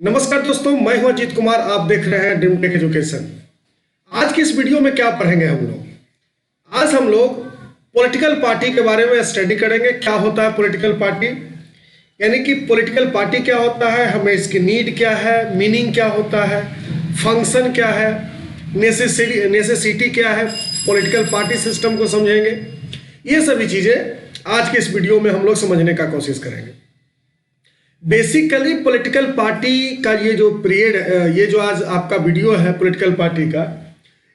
नमस्कार दोस्तों, मैं हूं अजीत कुमार। आप देख रहे हैं ड्रीम टेक एजुकेशन। आज की इस वीडियो में क्या पढ़ेंगे हम लोग? आज हम लोग पॉलिटिकल पार्टी के बारे में स्टडी करेंगे। क्या होता है पॉलिटिकल पार्टी, यानी कि पॉलिटिकल पार्टी क्या होता है, हमें इसकी नीड क्या है, मीनिंग क्या होता है, फंक्शन क्या है, नेसेसिटी क्या है, पॉलिटिकल पार्टी सिस्टम को समझेंगे। ये सभी चीज़ें आज के इस वीडियो में हम लोग समझने का कोशिश करेंगे। बेसिकली पॉलिटिकल पार्टी का ये जो पीरियड, ये जो आज आपका वीडियो है पॉलिटिकल पार्टी का,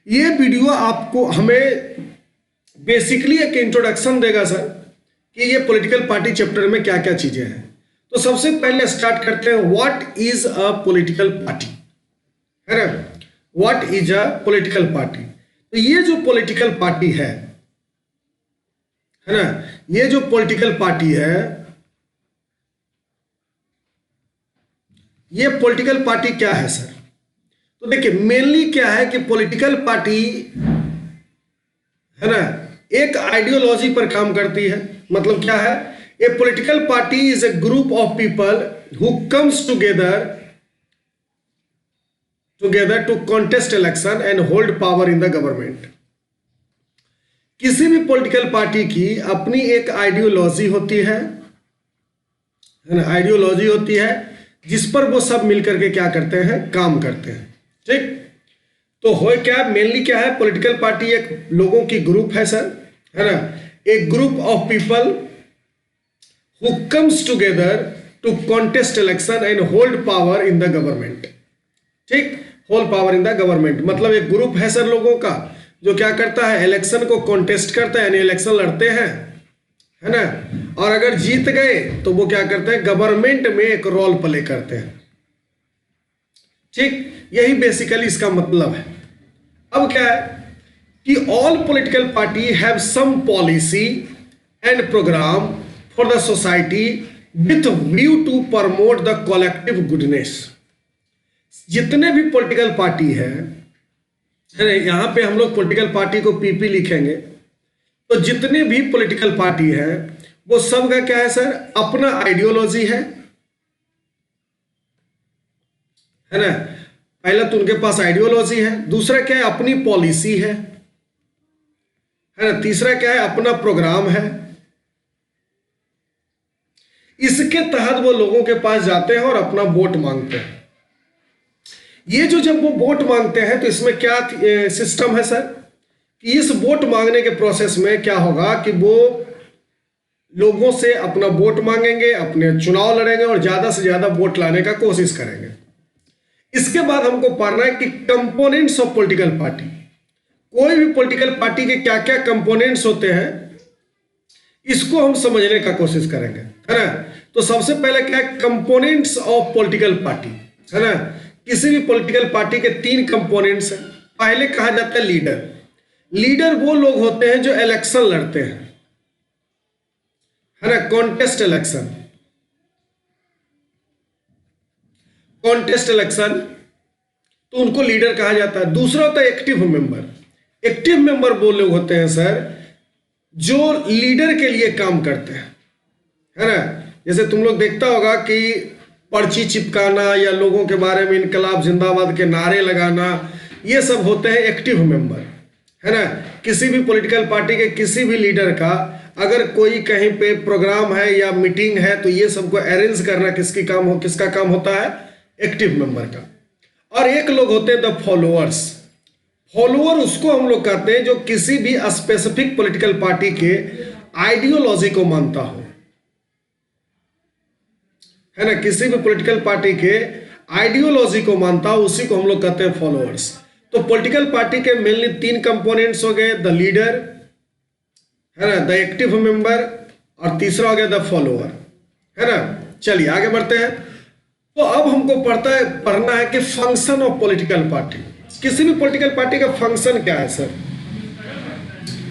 ये वीडियो आपको हमें बेसिकली एक इंट्रोडक्शन देगा सर कि ये पॉलिटिकल पार्टी चैप्टर में क्या क्या चीजें हैं। तो सबसे पहले स्टार्ट करते हैं, what is a political party, है ना। What is a political party? तो ये जो पॉलिटिकल पार्टी है ना, ये जो पॉलिटिकल पार्टी है, ये पॉलिटिकल पार्टी क्या है सर? तो देखिए मेनली क्या है कि पॉलिटिकल पार्टी है ना एक आइडियोलॉजी पर काम करती है। मतलब क्या है, a political party is a group of people who comes together to contest election and hold power in the government. किसी भी पॉलिटिकल पार्टी की अपनी एक आइडियोलॉजी होती है ना, आइडियोलॉजी होती है जिस पर वो सब मिलकर के क्या करते हैं, काम करते हैं। ठीक, तो हो क्या मेनली क्या है, पॉलिटिकल पार्टी एक लोगों की ग्रुप है सर, है ना, एक group of people who comes together to contest election and hold power in the government. ठीक, hold power in the government मतलब एक ग्रुप है सर लोगों का जो क्या करता है, इलेक्शन को कॉन्टेस्ट करता है, यानी इलेक्शन लड़ते हैं, है ना, और अगर जीत गए तो वो क्या करते हैं, गवर्नमेंट में एक रोल प्ले करते हैं। ठीक, यही बेसिकली इसका मतलब है। अब क्या है कि all political party have some policy and programme for the society with view to promote the collective goodness. जितने भी पॉलिटिकल पार्टी है ना, यहां पे हम लोग पॉलिटिकल पार्टी को पीपी लिखेंगे। तो जितने भी पॉलिटिकल पार्टी है वो सब का क्या है सर, अपना आइडियोलॉजी है ना। पहला तो उनके पास आइडियोलॉजी है, दूसरा क्या है, अपनी पॉलिसी है ना, तीसरा क्या है, अपना प्रोग्राम है। इसके तहत वो लोगों के पास जाते हैं और अपना वोट मांगते हैं। ये जो जब वो वोट मांगते हैं तो इसमें क्या सिस्टम है सर कि इस वोट मांगने के प्रोसेस में क्या होगा कि वो लोगों से अपना वोट मांगेंगे, अपने चुनाव लड़ेंगे और ज्यादा से ज्यादा वोट लाने का कोशिश करेंगे। इसके बाद हमको पढ़ना है कि कंपोनेंट्स ऑफ पॉलिटिकल पार्टी। कोई भी पॉलिटिकल पार्टी के क्या क्या कंपोनेंट्स होते हैं इसको हम समझने का कोशिश करेंगे, है ना। तो सबसे पहले क्या है, कंपोनेंट्स ऑफ पॉलिटिकल पार्टी, है ना। किसी भी पॉलिटिकल पार्टी के तीन कंपोनेंट्स हैं। पहले कहा जाता है लीडर। लीडर वो लोग होते हैं जो इलेक्शन लड़ते हैं, है ना, कॉन्टेस्ट इलेक्शन, कॉन्टेस्ट इलेक्शन, तो उनको लीडर कहा जाता है। दूसरा होता है एक्टिव मेंबर। एक्टिव मेंबर वो लोग होते हैं सर जो लीडर के लिए काम करते हैं, है ना। जैसे तुम लोग देखता होगा कि पर्ची चिपकाना या लोगों के बारे में इनकलाब जिंदाबाद के नारे लगाना, ये सब होते हैं एक्टिव मेंबर, है ना। किसी भी पॉलिटिकल पार्टी के किसी भी लीडर का अगर कोई कहीं पे प्रोग्राम है या मीटिंग है तो ये सबको अरेंज करना किसका काम होता है, एक्टिव मेंबर का। और एक लोग होते हैं द फॉलोअर्स। फॉलोअर उसको हम लोग कहते हैं जो किसी भी स्पेसिफिक पॉलिटिकल पार्टी के आइडियोलॉजी को मानता हो, है ना, किसी भी पॉलिटिकल पार्टी के आइडियोलॉजी को मानता हो, उसी को हम लोग कहते हैं फॉलोअर्स। तो पॉलिटिकल पार्टी के मेनली तीन कंपोनेंट्स हो गए, द लीडर, है ना, द एक्टिव मेंबर, और तीसरा हो गया द फॉलोअर, है ना। चलिए आगे बढ़ते हैं। तो अब हमको पढ़ना है कि फंक्शन ऑफ पॉलिटिकल पार्टी। किसी भी पॉलिटिकल पार्टी का फंक्शन क्या है सर,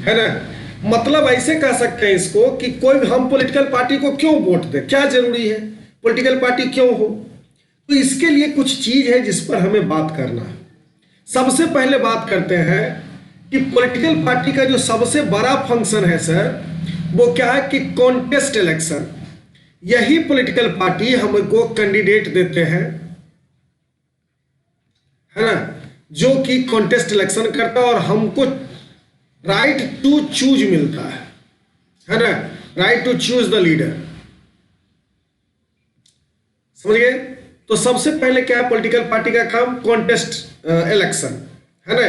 है ना। मतलब ऐसे कह सकते हैं इसको कि कोई हम पॉलिटिकल पार्टी को क्यों वोट दें, क्या जरूरी है, पॉलिटिकल पार्टी क्यों हो। तो इसके लिए कुछ चीज है जिस पर हमें बात करना है। सबसे पहले बात करते हैं कि पॉलिटिकल पार्टी का जो सबसे बड़ा फंक्शन है सर वो क्या है कि कॉन्टेस्ट इलेक्शन। यही पॉलिटिकल पार्टी हमको कैंडिडेट देते हैं, है ना, जो कि कॉन्टेस्ट इलेक्शन करता है और हमको राइट टू चूज मिलता है ना, right to choose the leader. समझ गए? तो सबसे पहले क्या है पॉलिटिकल पार्टी का काम? कॉन्टेस्ट इलेक्शन, है ना।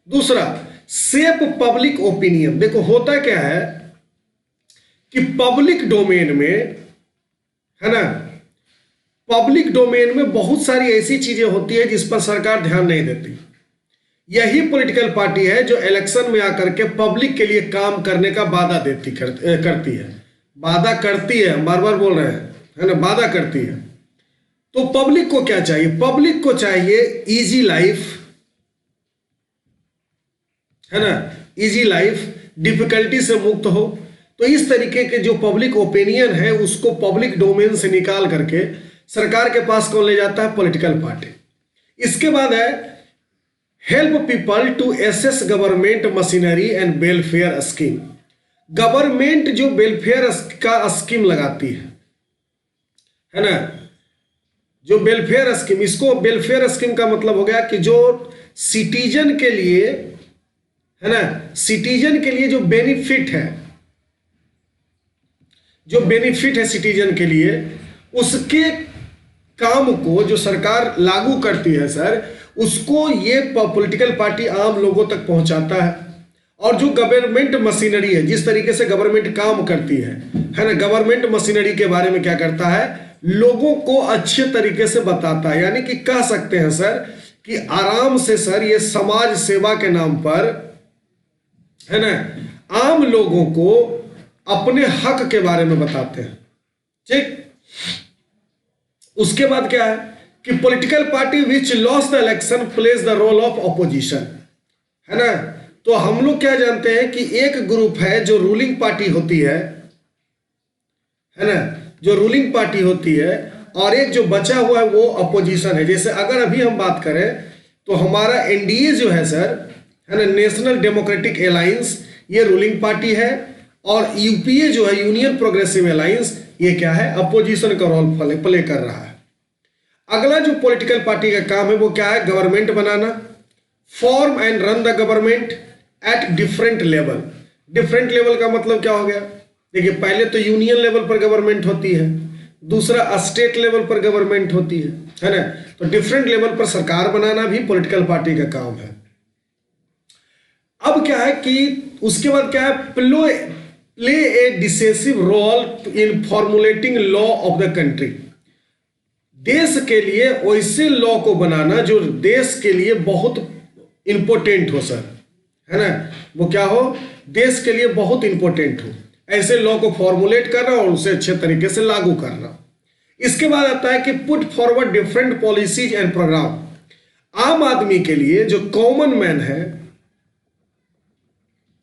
दूसरा, शेप पब्लिक ओपिनियन। देखो होता क्या है कि पब्लिक डोमेन में, है ना, पब्लिक डोमेन में बहुत सारी ऐसी चीजें होती है जिस पर सरकार ध्यान नहीं देती। यही पॉलिटिकल पार्टी है जो इलेक्शन में आकर के पब्लिक के लिए काम करने का वादा करती है। वादा करती है, हम बार बार बोल रहे हैं, है ना, वादा करती है। तो पब्लिक को क्या चाहिए? पब्लिक को चाहिए इजी लाइफ, है ना, इजी लाइफ, डिफिकल्टी से मुक्त हो। तो इस तरीके के जो पब्लिक ओपिनियन है उसको पब्लिक डोमेन से निकाल करके सरकार के पास कौन ले जाता है? Political party. इसके बाद है help people to access government machinery and welfare scheme. Government जो वेलफेयर का स्कीम लगाती है ना, जो वेलफेयर स्कीम, इसको वेलफेयर स्कीम का मतलब हो गया कि जो सिटीजन के लिए, है ना, सिटीजन के लिए जो बेनिफिट है, जो बेनिफिट है सिटीजन के लिए, उसके काम को जो सरकार लागू करती है सर, उसको ये पॉलिटिकल पार्टी आम लोगों तक पहुंचाता है। और जो गवर्नमेंट मशीनरी है, जिस तरीके से गवर्नमेंट काम करती है ना, गवर्नमेंट मशीनरी के बारे में क्या करता है? लोगों को अच्छे तरीके से बताता है। यानी कि कह सकते हैं सर कि आराम से सर ये समाज सेवा के नाम पर, है ना, आम लोगों को अपने हक के बारे में बताते हैं। ठीक। उसके बाद क्या है कि political party which lost the election plays the role of opposition, है ना। तो हम लोग क्या जानते हैं कि एक ग्रुप है जो रूलिंग पार्टी होती है ना, जो रूलिंग पार्टी होती है, और एक जो बचा हुआ है वो अपोजिशन है। जैसे अगर अभी हम बात करें तो हमारा एनडीए जो है सर, है ना, नेशनल डेमोक्रेटिक अलायंस, ये रूलिंग पार्टी है, और यूपीए जो है, यूनियन प्रोग्रेसिव अलायंस, ये क्या है? अपोजिशन का रोल प्ले कर रहा है। अगला जो पॉलिटिकल पार्टी का काम है वो क्या है? Government banana, form and run the government at different level. Different level का मतलब क्या हो गया? देखिए, पहले तो यूनियन लेवल पर गवर्नमेंट होती है, दूसरा स्टेट लेवल पर गवर्नमेंट होती है ना। तो डिफरेंट लेवल पर सरकार बनाना भी पॉलिटिकल पार्टी का काम है। अब क्या है कि उसके बाद क्या है? Play a decisive role in formulating law of the country. देश के लिए वैसे लॉ को बनाना जो देश के लिए बहुत इंपॉर्टेंट हो सर, है ना, वो क्या हो? देश के लिए बहुत इंपॉर्टेंट हो, ऐसे लॉ को फॉर्मुलेट करना और उसे अच्छे तरीके से लागू करना। इसके बाद आता है कि put forward different policies and programme. आम आदमी के लिए जो कॉमन मैन है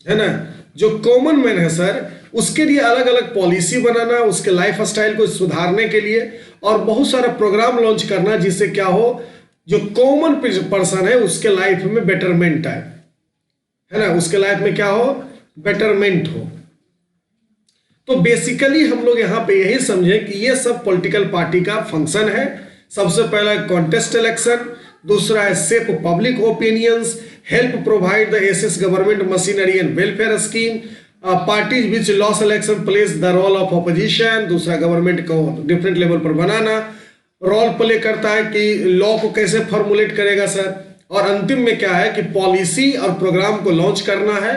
ना, जो कॉमन मैन है सर, उसके लिए अलग अलग पॉलिसी बनाना, उसके लाइफ स्टाइल को सुधारने के लिए, और बहुत सारा प्रोग्राम लॉन्च करना जिससे क्या हो, जो कॉमन पर्सन है उसके लाइफ में बेटरमेंट आए, है ना, उसके लाइफ में क्या हो? बेटरमेंट हो। तो बेसिकली हम लोग यहाँ पे यही समझे कि ये सब पॉलिटिकल पार्टी का फंक्शन है। सबसे पहला कॉन्टेस्ट इलेक्शन, दूसरा है shape public opinions, help provide the access government machinery and welfare scheme, parties which lose election plays the role of opposition. दूसरा, गवर्नमेंट को डिफरेंट लेवल पर बनाना, रोल प्ले करता है कि लॉ को कैसे फॉर्मुलेट करेगा सर, और अंतिम में क्या है कि पॉलिसी और प्रोग्राम को लॉन्च करना है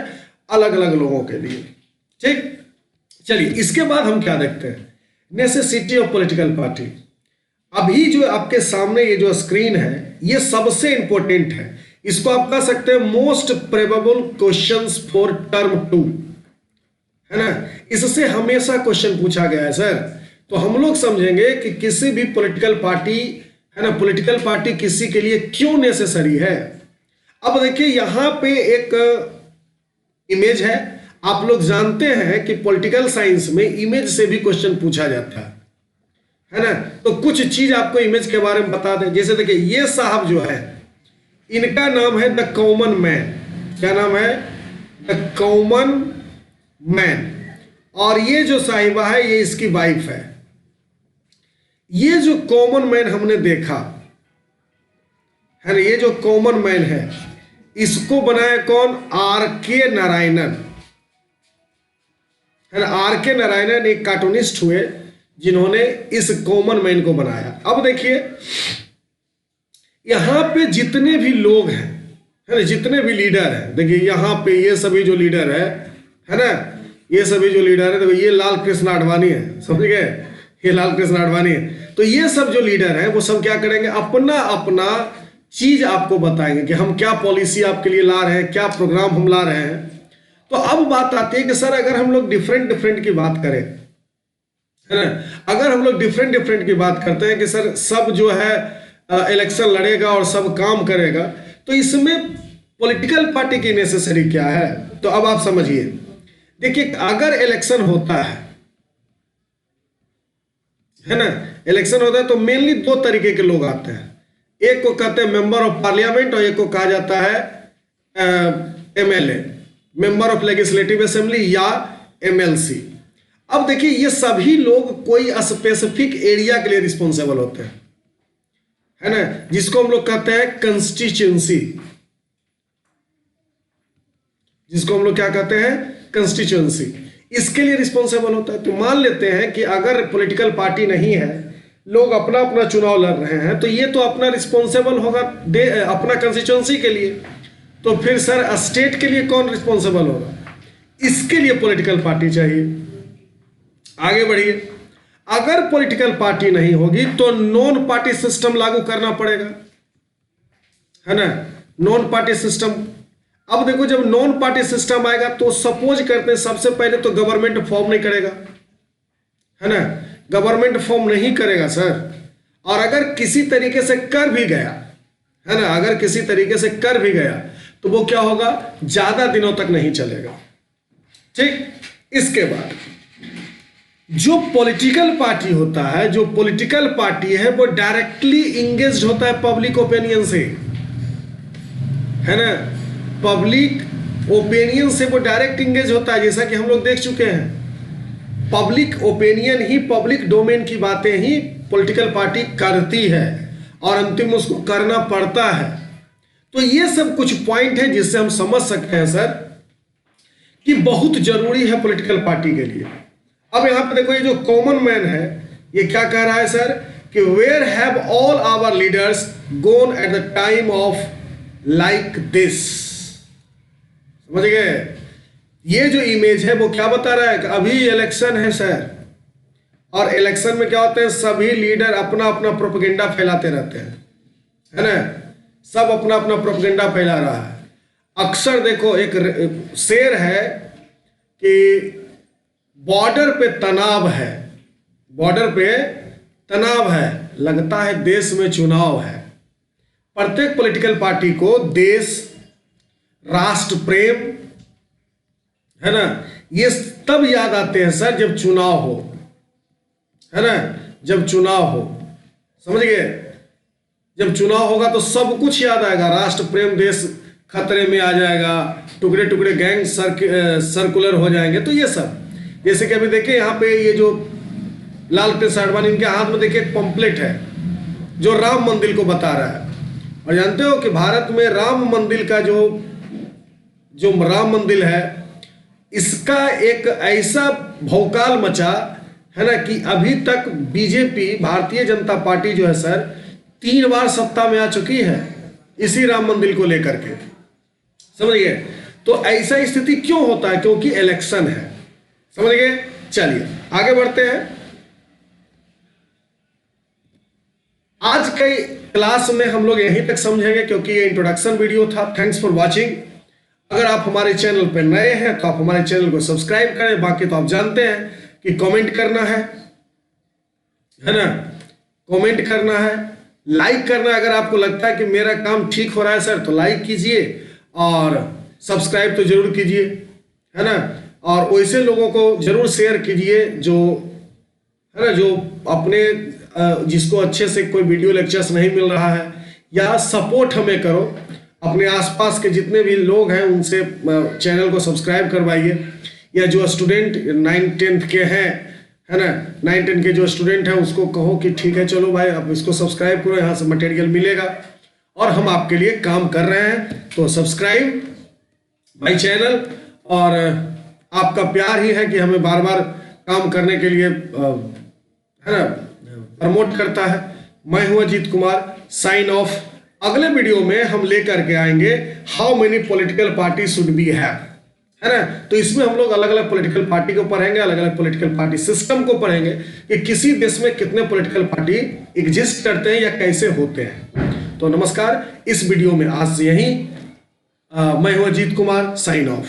अलग अलग लोगों के लिए। ठीक, चलिए इसके बाद हम क्या देखते हैं? Necessity of political party. अभी जो आपके सामने ये जो स्क्रीन है, ये सबसे इंपॉर्टेंट है। इसको आप कह सकते हैं most probable questions for term 2, है ना। इससे हमेशा क्वेश्चन पूछा गया है सर। तो हम लोग समझेंगे कि किसी भी पॉलिटिकल पार्टी, है ना, पॉलिटिकल पार्टी किसी के लिए क्यों नेसेसरी है। अब देखिए यहां पे एक इमेज है। आप लोग जानते हैं कि पॉलिटिकल साइंस में इमेज से भी क्वेश्चन पूछा जाता है ना। तो कुछ चीज आपको इमेज के बारे में बता दें। जैसे देखिए, ये साहब जो है, इनका नाम है द कॉमन मैन। क्या नाम है? The common man. और ये जो साहिबा है, ये इसकी वाइफ है। ये जो कॉमन मैन हमने देखा, है ना, ये जो कॉमन मैन है इसको बनाया कौन? आर के नारायणन, है ना। आर के नारायणन एक कार्टूनिस्ट हुए जिन्होंने इस कॉमन मैन को बनाया। अब देखिए यहां पे जितने भी लोग हैं, है ना, जितने भी लीडर हैं, देखिए यहाँ पे ये सभी जो लीडर है ना, ये सभी जो लीडर है, देखो ये लाल कृष्ण आडवाणी है, समझ गए, ये लाल कृष्ण आडवाणी है। तो ये सब जो लीडर हैं वो सब क्या करेंगे? अपना अपना चीज आपको बताएंगे कि हम क्या पॉलिसी आपके लिए ला रहे हैं, क्या प्रोग्राम हम ला रहे हैं। तो अब बात आती है कि सर अगर हम लोग डिफरेंट की बात करें, है ना, अगर हम लोग डिफरेंट की बात करते हैं कि सर सब जो है इलेक्शन लड़ेगा और सब काम करेगा, तो इसमें पॉलिटिकल पार्टी की नेसेसरी क्या है? तो अब आप समझिए, देखिए अगर इलेक्शन होता है ना, इलेक्शन होता है तो मेनली दो तरीके के लोग आते हैं। एक को कहते हैं मेंबर ऑफ पार्लियामेंट और एक को कहा जाता है MLA, member of legislative assembly या एमएलसी। अब देखिए ये सभी लोग कोई स्पेसिफिक एरिया के लिए रिस्पॉन्सिबल होते हैं, है ना, जिसको हम लोग कहते हैं कंस्टिट्यूएंसी, जिसको हम लोग क्या कहते हैं? कंस्टिट्यूएंसी। इसके लिए रिस्पॉन्सिबल होता है। तो मान लेते हैं कि अगर पॉलिटिकल पार्टी नहीं है, लोग अपना अपना चुनाव लड़ रहे हैं, तो ये तो अपना रिस्पॉन्सिबल होगा अपना कंस्टिट्यूएंसी के लिए। तो फिर सर स्टेट के लिए कौन रिस्पॉन्सिबल होगा? इसके लिए पॉलिटिकल पार्टी चाहिए। आगे बढ़िए, अगर पॉलिटिकल पार्टी नहीं होगी तो नॉन पार्टी सिस्टम लागू करना पड़ेगा, है ना, नॉन पार्टी सिस्टम। अब देखो जब नॉन पार्टी सिस्टम आएगा तो सपोज करते हैं सबसे पहले तो गवर्नमेंट फॉर्म नहीं करेगा, है ना, गवर्नमेंट फॉर्म नहीं करेगा सर। और अगर किसी तरीके से कर भी गया, है ना, अगर किसी तरीके से कर भी गया तो वो क्या होगा? ज्यादा दिनों तक नहीं चलेगा। ठीक, इसके बाद जो पॉलिटिकल पार्टी होता है, जो पॉलिटिकल पार्टी है वो डायरेक्टली इंगेज्ड होता है पब्लिक ओपिनियन से, है ना, पब्लिक ओपिनियन से वो डायरेक्ट इंगेज होता है। जैसा कि हम लोग देख चुके हैं, पब्लिक ओपिनियन ही, पब्लिक डोमेन की बातें ही पॉलिटिकल पार्टी करती है और अंतिम उसको करना पड़ता है। तो ये सब कुछ पॉइंट है जिससे हम समझ सकते हैं सर कि बहुत जरूरी है पॉलिटिकल पार्टी के लिए। अब यहां पे देखो ये जो कॉमन मैन है ये क्या कह रहा है सर कि where have all our leaders gone at the time of like this. समझ गए? ये जो इमेज है वो क्या बता रहा है कि अभी इलेक्शन है सर, और इलेक्शन में क्या होते हैं, सभी लीडर अपना अपना प्रोपेगेंडा फैलाते रहते हैं, है ना, सब अपना अपना प्रोपेगेंडा फैला रहा है। अक्सर देखो एक शेर है कि बॉर्डर पे तनाव है, बॉर्डर पे तनाव है, लगता है देश में चुनाव है। प्रत्येक पॉलिटिकल पार्टी को देश, राष्ट्र प्रेम, है ना, ये तब याद आते हैं सर जब चुनाव हो, है ना, जब चुनाव हो। समझ गए? जब चुनाव होगा तो सब कुछ याद आएगा, राष्ट्र प्रेम, देश खतरे में आ जाएगा, टुकड़े टुकड़े गैंग सर्कुलर हो जाएंगे। तो ये सब, जैसे कि अभी देखिए यहाँ पे ये जो लाल कृष्ण आडवाणी, इनके हाथ में देखिए एक पंपलेट है जो राम मंदिर को बता रहा है। और जानते हो कि भारत में राम मंदिर का जो राम मंदिर है, इसका एक ऐसा भौकाल मचा है ना कि अभी तक बीजेपी, भारतीय जनता पार्टी जो है सर 3 बार सत्ता में आ चुकी है इसी राम मंदिर को लेकर के। समझ गए? तो ऐसा स्थिति क्यों होता है? क्योंकि इलेक्शन है। समझ गए? चलिए आगे बढ़ते हैं। आज के क्लास में हम लोग यहीं तक समझेंगे क्योंकि ये इंट्रोडक्शन वीडियो था। Thanks for watching. अगर आप हमारे चैनल पर नए हैं तो आप हमारे चैनल को सब्सक्राइब करें। बाकी तो आप जानते हैं कि कमेंट करना है ना, कमेंट करना है, लाइक करना है। अगर आपको लगता है कि मेरा काम ठीक हो रहा है सर तो लाइक कीजिए और सब्सक्राइब तो जरूर कीजिए, है ना। और वैसे लोगों को जरूर शेयर कीजिए जो, है ना, जो अपने जिसको अच्छे से कोई वीडियो लेक्चर्स नहीं मिल रहा है, या सपोर्ट हमें करो। अपने आसपास के जितने भी लोग हैं उनसे चैनल को सब्सक्राइब करवाइए। या जो स्टूडेंट 9th-10th के हैं, है ना, 9th-10th के जो स्टूडेंट हैं उसको कहो कि ठीक है चलो भाई आप इसको सब्सक्राइब करो, यहाँ से मटेरियल मिलेगा। और हम आपके लिए काम कर रहे हैं। तो सब्सक्राइब माय चैनल, और आपका प्यार ही है कि हमें बार बार काम करने के लिए है ना प्रमोट करता है। मैं हूं अजीत कुमार, साइन ऑफ। अगले वीडियो में हम लेकर के आएंगे how many political party should be have, है ना। तो इसमें हम लोग अलग अलग पॉलिटिकल पार्टी को पढ़ेंगे, अलग अलग पॉलिटिकल पार्टी सिस्टम को पढ़ेंगे कि किसी देश में कितने पॉलिटिकल पार्टी एग्जिस्ट करते हैं या कैसे होते हैं। तो नमस्कार, इस वीडियो में आज से यही। मैं हूं अजीत कुमार, साइन ऑफ।